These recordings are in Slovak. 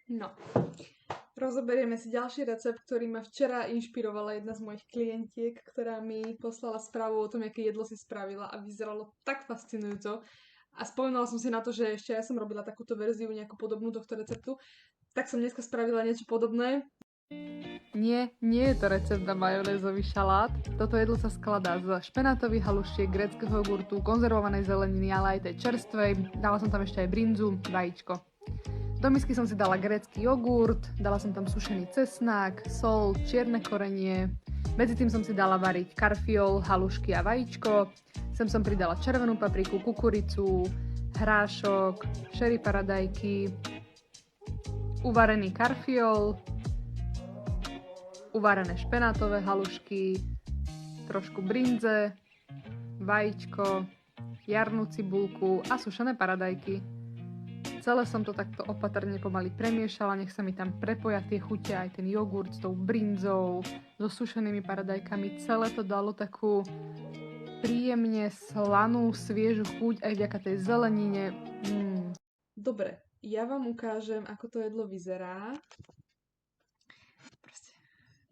No, rozoberieme si ďalší recept, ktorý ma včera inšpirovala jedna z mojich klientiek, ktorá mi poslala správu o tom, aké jedlo si spravila a vyzeralo tak fascinujúco. A spomínala som si na to, že ešte ja som robila takúto verziu, nejakú podobnú tohto receptu, tak som dneska spravila niečo podobné. Nie je to recept na majonézový šalát. Toto jedlo sa skladá z špenátových halušiek, gréckeho jogurtu, konzervovanej zeleniny, ale aj tej čerstvej. Dala som tam ešte aj brinzu, vajíčko. Do misky som si dala grécky jogurt, dala som tam sušený cesnák, sol, čierne korenie. Medzi tým som si dala variť karfiol, halušky a vajíčko. Sem som pridala červenú papriku, kukuricu, hrášok, sherry paradajky, uvarený karfiol, uvarené špenátové halušky, trošku brinze, vajíčko, jarnú cibulku a sušené paradajky. Celé som to takto opatrne pomaly premiešala, nech sa mi tam prepoja tie chute, aj ten jogurt s tou brinzou, so sušenými paradajkami. Celé to dalo takú príjemne slanú, sviežu chuť aj vďaka tej zelenine. Dobre, ja vám ukážem, ako to jedlo vyzerá. Proste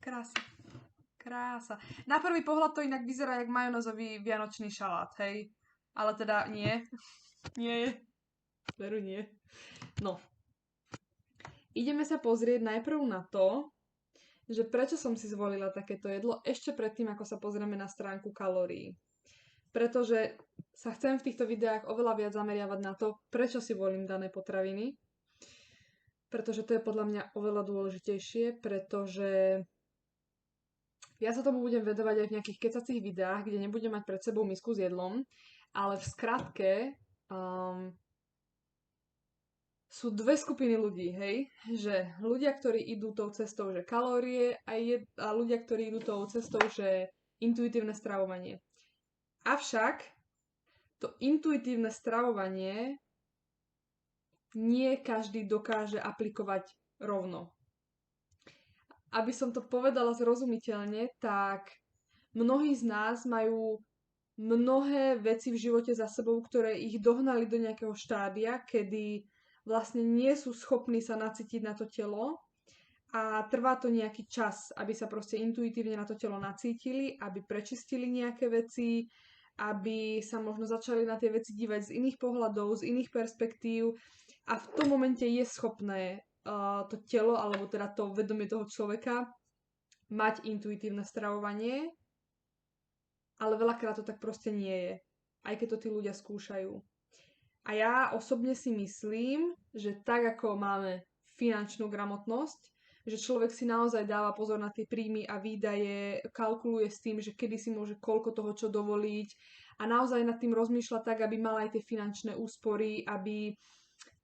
krása. Krása. Na prvý pohľad to inak vyzerá jak majonezový vianočný šalát, hej? Ale teda nie. Nie je. Veru nie. No. Ideme sa pozrieť najprv na to, že prečo som si zvolila takéto jedlo ešte predtým, ako sa pozrieme na stránku kalórií. Pretože sa chcem v týchto videách oveľa viac zameriavať na to, prečo si volím dané potraviny. Pretože to je podľa mňa oveľa dôležitejšie, pretože ja sa tomu budem vedovať aj v nejakých kecacích videách, kde nebudem mať pred sebou misku s jedlom, ale v skratke sú dve skupiny ľudí, hej? Že ľudia, ktorí idú tou cestou, že kalórie a ľudia, ktorí idú tou cestou, že intuitívne stravovanie. Avšak to intuitívne stravovanie nie každý dokáže aplikovať rovno. Aby som to povedala zrozumiteľne, tak mnohí z nás majú mnohé veci v živote za sebou, ktoré ich dohnali do nejakého štádia, kedy vlastne nie sú schopní sa nacítiť na to telo a trvá to nejaký čas, aby sa proste intuitívne na to telo nacítili, aby prečistili nejaké veci, aby sa možno začali na tie veci dívať z iných pohľadov, z iných perspektív a v tom momente je schopné to telo, alebo teda to vedomie toho človeka mať intuitívne stravovanie, ale veľakrát to tak proste nie je, aj keď to tí ľudia skúšajú. A ja osobne si myslím, že tak ako máme finančnú gramotnosť, že človek si naozaj dáva pozor na tie príjmy a výdaje, kalkuluje s tým, že kedy si môže koľko toho čo dovoliť a naozaj nad tým rozmýšľa tak, aby mal aj tie finančné úspory, aby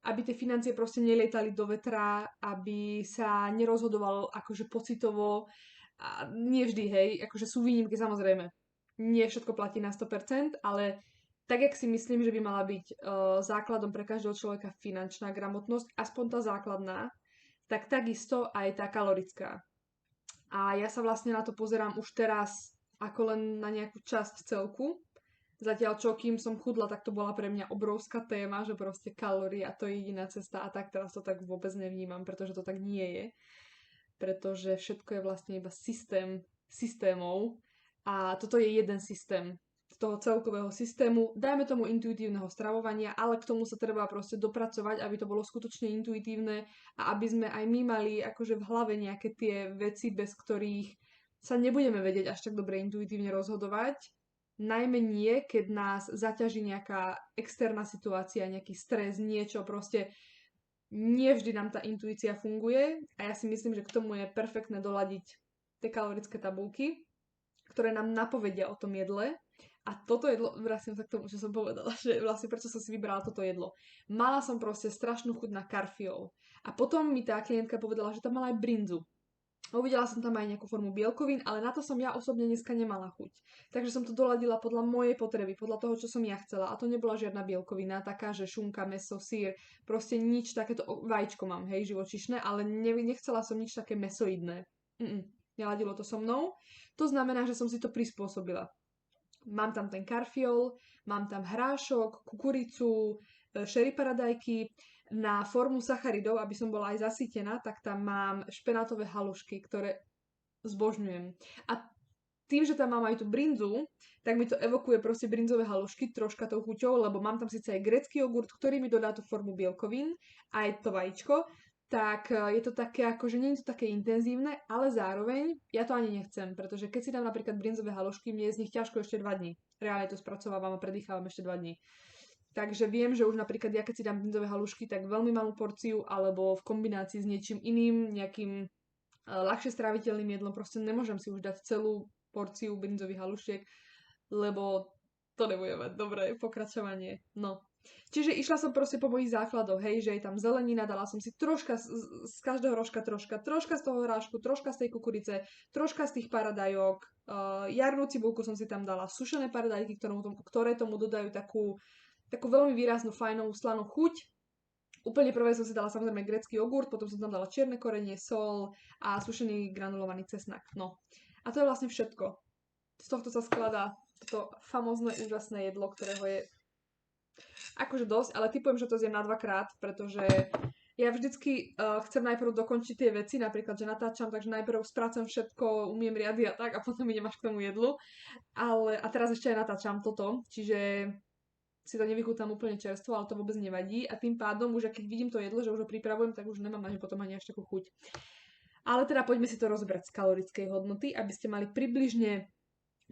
tie financie proste nelietali do vetra, aby sa nerozhodoval akože pocitovo. A nie vždy, hej, akože sú výnimky samozrejme. Nie všetko platí na 100%, ale tak, jak si myslím, že by mala byť základom pre každého človeka finančná gramotnosť, aspoň tá základná, tak takisto aj tá kalorická. A ja sa vlastne na to pozerám už teraz ako len na nejakú časť celku. Zatiaľ čo, kým som chudla, tak to bola pre mňa obrovská téma, že proste kalórie a to je jediná cesta a tak teraz to tak vôbec nevnímam, pretože to tak nie je. Pretože všetko je vlastne iba systémov a toto je jeden systém z toho celkového systému, dajme tomu intuitívneho stravovania, ale k tomu sa treba proste dopracovať, aby to bolo skutočne intuitívne a aby sme aj my mali akože v hlave nejaké tie veci, bez ktorých sa nebudeme vedieť až tak dobre intuitívne rozhodovať. Najmä nie, keď nás zaťaží nejaká externá situácia, nejaký stres, niečo proste. Nie vždy nám tá intuícia funguje a ja si myslím, že k tomu je perfektné doladiť tie kalorické tabulky, ktoré nám napovedia o tom jedle. A toto jedlo, vracím sa k tomu, čo som povedala, že vlastne prečo som si vybrala toto jedlo. Mala som proste strašnú chuť na karfiol. A potom mi tá klientka povedala, že tam mala aj brinzu. Uvidela som tam aj nejakú formu bielkovín, ale na to som ja osobne dneska nemala chuť. Takže som to doladila podľa mojej potreby, podľa toho, čo som ja chcela. A to nebola žiadna bielkovina, taká, že šunka, mäso, sír, proste nič takéto, vajíčko mám, hej, živočišné, ale nechcela som nič také mesoidné. Neladilo to so mnou. To znamená, že som si to prispôsobila. Mám tam ten karfiol, mám tam hrášok, kukuricu, sherry paradajky. na formu sacharidov, aby som bola aj zasýtená, tak tam mám špenátové halušky, ktoré zbožňujem. A tým, že tam mám aj tú brinzu, tak mi to evokuje proste brinzové halušky troška tou chuťou, lebo mám tam síce aj grécky jogurt, ktorý mi dodá tú formu bielkovín, aj to vajíčko, tak je to také ako, že nie je to také intenzívne, ale zároveň ja to ani nechcem, pretože keď si dám napríklad brinzové halušky, mne je z nich ťažko ešte 2 dní. Reálne to spracovávam a predýchávam ešte 2 dní. Takže viem, že už napríklad ja keď si dám brinzové halušky, tak veľmi malú porciu alebo v kombinácii s niečím iným, nejakým ľahšie stráviteľným jedlom, proste nemôžem si už dať celú porciu brinzových halušiek, lebo to nebude mať dobré pokračovanie. No. Čiže išla som proste po mojich základoch, hej, že je tam zelenina, dala som si troška z každého rožka troška z toho hrášku, troška z tej kukurice, troška z tých paradajok, jarnú cibulku som si tam dala, sušené paradajky, ktoré tomu dodajú takú veľmi výraznú, fajnovú, slanú chuť. Úplne prvé som si dala samozrejme grécky jogurt, potom som tam dala čierne korenie, sol a sušený granulovaný cesnak. No. A to je vlastne všetko. Z tohto sa skladá toto famózne, úžasné jedlo, ktorého je akože dosť, ale typujem, že to zjem na 2-krát, pretože ja vždycky chcem najprv dokončiť tie veci, napríklad, že natáčam, takže najprv sprácam všetko, umiem riady a tak a potom idem až k tomu jedlu. A teraz ešte aj natáčam toto, čiže si to nevychutám úplne čerstvo, ale to vôbec nevadí a tým pádom už keď vidím to jedlo, že už ho pripravujem, tak už nemám na ňu potom ani až takú chuť. Ale teda poďme si to rozbrať z kalorickej hodnoty, aby ste mali približne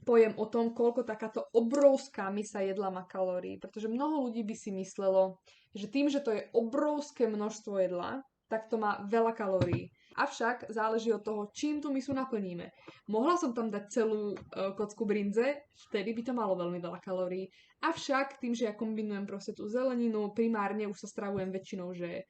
pojem o tom, koľko takáto obrovská misa jedla má kalórií, pretože mnoho ľudí by si myslelo, že tým, že to je obrovské množstvo jedla, tak to má veľa kalórií. Avšak záleží od toho, čím tú misu naplníme. Mohla som tam dať celú kocku brinze, vtedy by to malo veľmi veľa kalórií. Avšak tým, že ja kombinujem proste tú zeleninu, primárne už sa stravujem väčšinou, že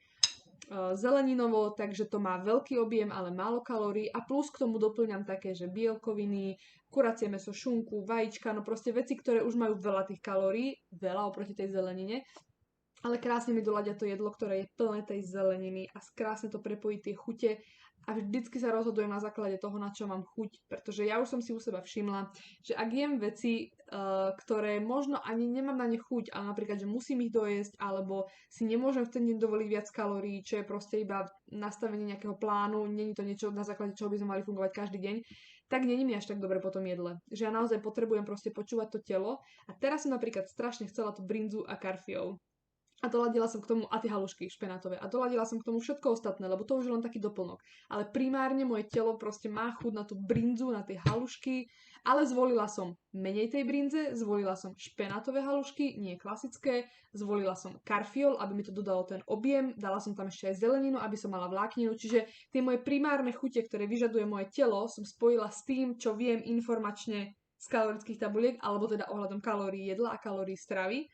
zeleninovo, takže to má veľký objem, ale málo kalórií a plus k tomu doplňam také, že bielkoviny, kuracie mäso, šunku, vajíčka, no proste veci, ktoré už majú veľa tých kalórií, veľa oproti tej zelenine, ale krásne mi doladia to jedlo, ktoré je plné tej zeleniny a krásne to prepojí tie chute a vždycky sa rozhodujem na základe toho, na čo mám chuť, pretože ja už som si u seba všimla, že ak jem veci, ktoré možno ani nemám na ne chuť, ale napríklad, že musím ich dojesť, alebo si nemôžem v ten deň dovoliť viac kalórií, čo je proste iba nastavenie nejakého plánu, není to niečo, na základe čoho by sme mali fungovať každý deň, tak není mi až tak dobre po tom jedle. Že ja naozaj potrebujem proste počúvať to telo a teraz som napríklad strašne chcela tú brinzu a karfiol. A doladila som k tomu a tie halušky špenátové. A doladila som k tomu všetko ostatné, lebo to už je len taký doplnok. Ale primárne moje telo proste má chuť na tú brinzu, na tie halušky, ale zvolila som menej tej brinze, zvolila som špenátové halušky, nie klasické, zvolila som karfiol, aby mi to dodalo ten objem, dala som tam ešte aj zeleninu, aby som mala vlákninu, čiže tie moje primárne chute, ktoré vyžaduje moje telo, som spojila s tým, čo viem informačne z kalorických tabuliek, alebo teda ohľadom kalórií jedla a kalórií stravy.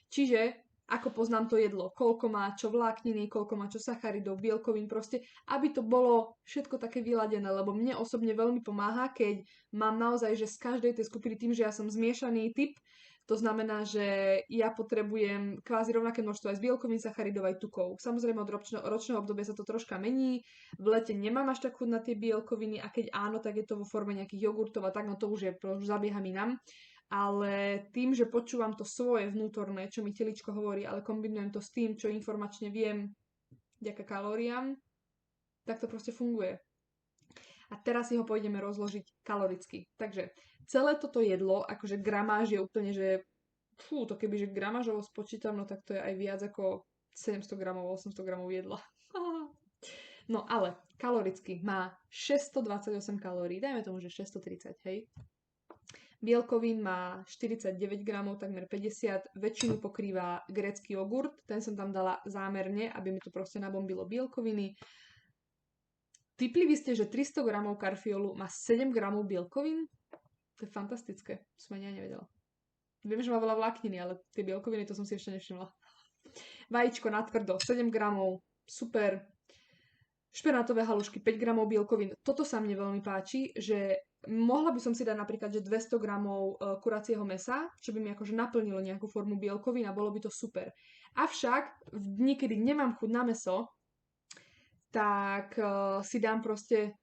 Čiže ako poznám to jedlo, koľko má čo vlákniny, koľko má čo sacharidov, bielkovín, proste, aby to bolo všetko také vyladené, lebo mne osobne veľmi pomáha, keď mám naozaj, že z každej tej skupiny tým, že ja som zmiešaný typ, to znamená, že ja potrebujem kvázi rovnaké množstvo aj z bielkovín, sacharidov aj tukov. Samozrejme od ročného obdobia sa to troška mení, v lete nemám až tak chuť na tie bielkoviny a keď áno, tak je to vo forme nejakých jogurtov a tak, no to už zabieham inám. Ale tým, že počúvam to svoje vnútorné, čo mi teličko hovorí, ale kombinujem to s tým, čo informačne viem vďaka kalóriám, tak to proste funguje. A teraz si ho pôjdeme rozložiť kaloricky. Takže celé toto jedlo, akože gramáž je úplne, že to kebyže gramážovo spočítam, no tak to je aj viac ako 700 gramov, 800 gramov jedla. No ale kaloricky má 628 kalórií, dajme tomu, že 630, hej. Bielkovín má 49 gramov, takmer 50, väčšinu pokrýva grécky jogurt, ten som tam dala zámerne, aby mi to proste nabombilo bielkoviny. Tipli by ste, že 300 gramov karfiolu má 7 gramov bielkovín? To je fantastické, som ani nevedela. Viem, že má veľa vlákniny, ale tie bielkoviny to som si ešte nevšimla. Vajíčko natvrdo, 7 gramov, super. Špenátové halušky, 5 gramov bielkovín. Toto sa mne veľmi páči, že mohla by som si dať napríklad, že 200 gramov kuracieho mäsa, čo by mi akože naplnilo nejakú formu bielkovín a bolo by to super. Avšak v dni, kedy nemám chuť na mäso, tak si dám proste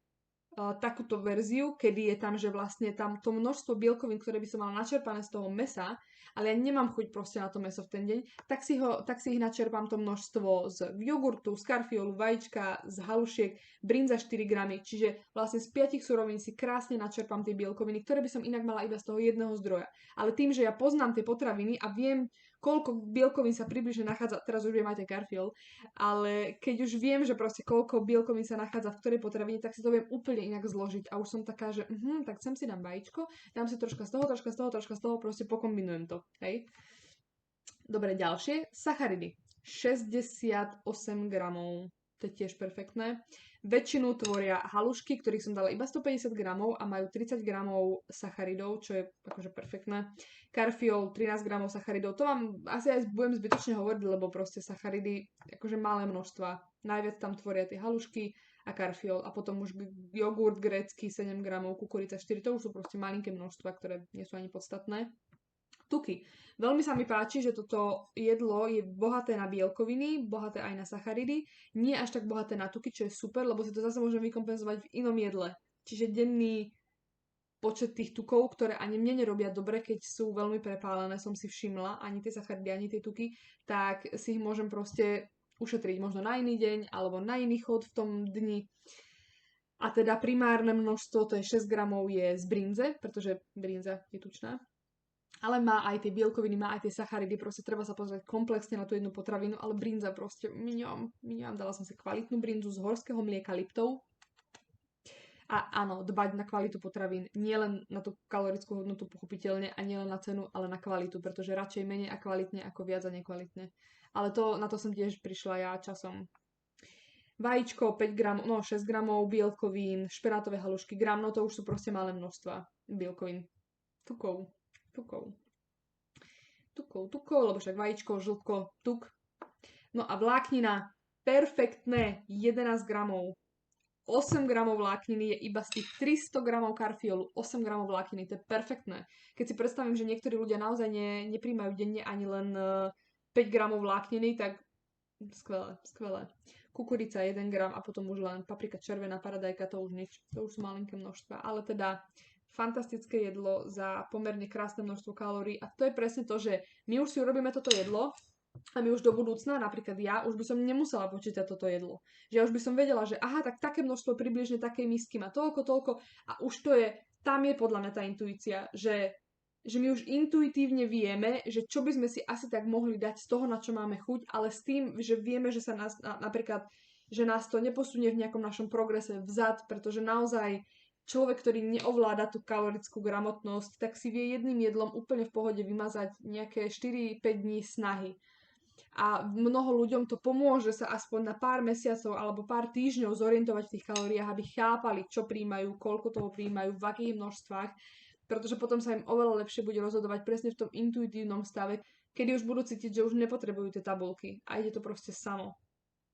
takúto verziu, kedy je tam, že vlastne tam to množstvo bielkovín, ktoré by som mala načerpané z toho mesa, ale ja nemám chuť proste na to meso v ten deň, tak si ich načerpám to množstvo z jogurtu, z karfiolu, vajíčka, z halušiek, brinza 4 gramy, čiže vlastne z 5 surovín si krásne načerpám tie bielkoviny, ktoré by som inak mala iba z toho jedného zdroja. Ale tým, že ja poznám tie potraviny a viem, koľko bielkovín sa približne nachádza, teraz už viem aj ten karfiol, ale keď už viem, že proste koľko bielkovín sa nachádza v ktorej potravine, tak si to viem úplne inak zložiť a už som taká, že tak sem si dám vajíčko, dám si troška z toho, troška z toho, troška z toho, proste pokombinujem to, hej. Dobre, ďalšie, sacharidy. 68 gramov, to je tiež perfektné. Väčšinu tvoria halušky, ktorých som dala iba 150 gramov a majú 30 gramov sacharidov, čo je akože perfektné. Karfiol 13 gramov sacharidov, to vám asi aj budem zbytočne hovoriť, lebo proste sacharidy, akože malé množstva. Najviac tam tvoria tie halušky a karfiol a potom už jogurt grécky 7 gramov, kukurica 4, to už sú proste malinké množstva, ktoré nie sú ani podstatné. Tuky. Veľmi sa mi páči, že toto jedlo je bohaté na bielkoviny, bohaté aj na sacharidy, nie až tak bohaté na tuky, čo je super, lebo si to zase môžem vykompenzovať v inom jedle. Čiže denný počet tých tukov, ktoré ani mne nerobia dobre, keď sú veľmi prepálené, som si všimla, ani tie sacharidy, ani tie tuky, tak si ich môžem proste ušetriť možno na iný deň alebo na iný chod v tom dni. A teda primárne množstvo, to je 6 gramov, je z brinze, pretože brinza je tučná. Ale má aj tie bielkoviny, má aj tie sacharidy, proste treba sa pozrieť komplexne na tú jednu potravinu, ale brinza proste miňam, dala som si kvalitnú brinzu z horského mlieka Liptov. A áno, dbať na kvalitu potravín, nielen na tú kalorickú hodnotu pochopiteľne a nielen na cenu, ale na kvalitu, pretože radšej menej a kvalitne ako viac a nekvalitne. Ale na to som tiež prišla ja časom. Vajíčko 5 gramov, no 6 gramov bielkovín, špenátové halušky, gram, no to už sú proste malé množstva bielkovín. Tukov, lebo však vajíčko, žltko, tuk. No a vláknina, perfektné 11 gramov. 8 gramov vlákniny je iba z tých 300 gramov karfiolu, 8 gramov vlákniny, to je perfektné. Keď si predstavím, že niektorí ľudia naozaj nepríjmajú denne ani len 5 gramov vlákniny, tak skvelé. Kukurica 1 gram a potom už len paprika červená, paradajka, to už nič, to už sú malinké množstva, ale teda fantastické jedlo za pomerne krásne množstvo kalórií a to je presne to, že my už si urobíme toto jedlo a my už do budúcna, napríklad ja, už by som nemusela počítať toto jedlo. Že ja už by som vedela, že aha, tak také množstvo približne takej misky má toľko a už to je, tam je podľa mňa tá intuícia, že my už intuitívne vieme, že čo by sme si asi tak mohli dať z toho, na čo máme chuť, ale s tým, že vieme, že sa nás napríklad, že nás to neposunie v nejakom našom progrese vzad, pretože naozaj človek, ktorý neovláda tú kalorickú gramotnosť, tak si vie jedným jedlom úplne v pohode vymazať nejaké 4-5 dní snahy. A mnoho ľuďom to pomôže sa aspoň na pár mesiacov alebo pár týždňov zorientovať v tých kalóriách, aby chápali, čo príjmajú, koľko toho príjmajú, v akých množstvách, pretože potom sa im oveľa lepšie bude rozhodovať presne v tom intuitívnom stave, kedy už budú cítiť, že už nepotrebujú tie tabulky a ide to proste samo.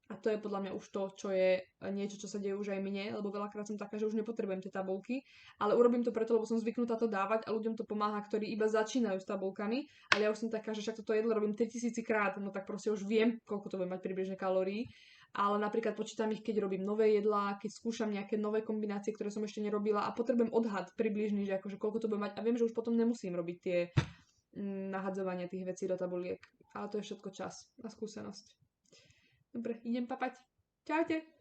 A to je podľa mňa už to, čo je niečo, čo sa deje už aj mne, lebo veľakrát som taká, že už nepotrebujem tie tabulky, ale urobím to preto, lebo som zvyknutá to dávať a ľuďom to pomáha, ktorí iba začínajú s tabulkami, ale ja už som taká, že však toto jedlo robím 3000 krát, no tak proste už viem, koľko to bude mať približne kalórií, ale napríklad počítam ich, keď robím nové jedlá, keď skúšam nejaké nové kombinácie, ktoré som ešte nerobila a potrebujem odhad približný, že akože koľko to bude mať a viem, že už potom nemusím robiť tie nahadzovania tých vecí do tabuliek, ale to je všetko čas a skúsenosť. Dobre, idem papať. Čaute.